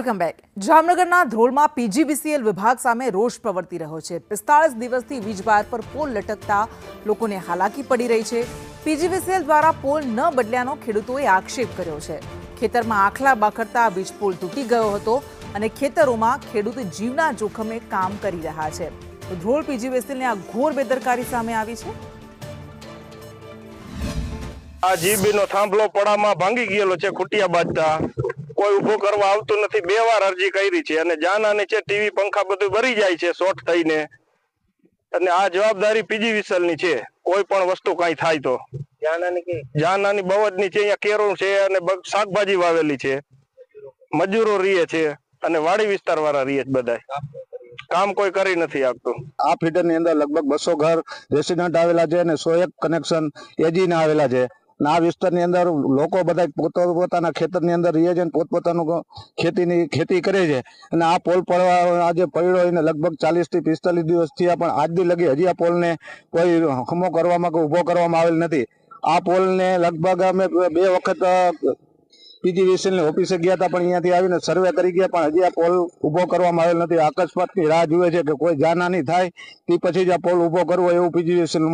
Welcome back. જામનગરના ધ્રોલમાં PGVCL વિભાગ સામે રોષ પ્રવર્તી રહ્યો છે। 45 દિવસથી વીજ વાયર પર પોલ લટકતા લોકોને હાલાકી પડી રહી છે। પીજીવીસીએલ દ્વારા પોલ ન બદલ્યાનો ખેડૂતોએ આક્ષેપ કર્યો છે। ખેતરમાં આખલા બાખડતા વીજ પોલ તૂટી ગયો હતો અને ખેતરોમાં ખેડૂત જીવના જોખમે કામ કરી રહ્યા છે। તો ધ્રોલ પીજીવીસીએલની આ ઘોર બેદરકારી સામે આવી છે। આ જીબીનો થાંભલો પડામાં ભાંગી ગયેલો છે। ખૂટિયા બાંધતા કોઈ ઉભો કરવા આવતું નથી। 2 વાર અરજી કરી છે અને જાનહાની છે। ટીવી પંખા બધું ભરી જાય છે શોર્ટ થઈને અને આ જવાબદારી પીજીવીસીએલની છે। કોઈ પણ વસ્તુ કાંઈ થાય તો જાનહાની બવડની છે। અહીંયા કેરું છે અને શાકભાજી વાવેલી છે। મજૂરો રહે છે અને વાડી વિસ્તાર વાળા રહે છે। બધા કામ કોઈ કરી નથી આપતું। આ ફીડરની અંદર લગભગ 200 ઘર રેસિડન્ટ આવેલા છે અને 101 કનેક્શન એજીના આવેલા છે। આ વિસ્તારની અંદર લોકો બધા પોતાના ખેતરની અંદર રહે છે અને પોતપોતાનું ખેતી કરે છે અને આ પોલ પડવા આજે પડ્યો એને લગભગ 40 થી 45 દિવસ થયા પણ આજ દી લગી હજી આ પોલને કોઈ હમો કરવામાં કે ઊભો કરવામાં આવેલ નથી। આ પોલને લગભગ અમે 2 વખત પીજીવીસીએલની ઓફિસે ગયા હતા પણ અહીંયાથી આવીને સર્વે કરી ગયા પણ હજી આ પોલ ઊભો કરવામાં આવેલ નથી। અકસ્માતની રાહ જુએ છે કે કોઈ જાનહાની થાય તે પછી જ આ પોલ ઊભો કરવો એવું પીજીવીસીએલ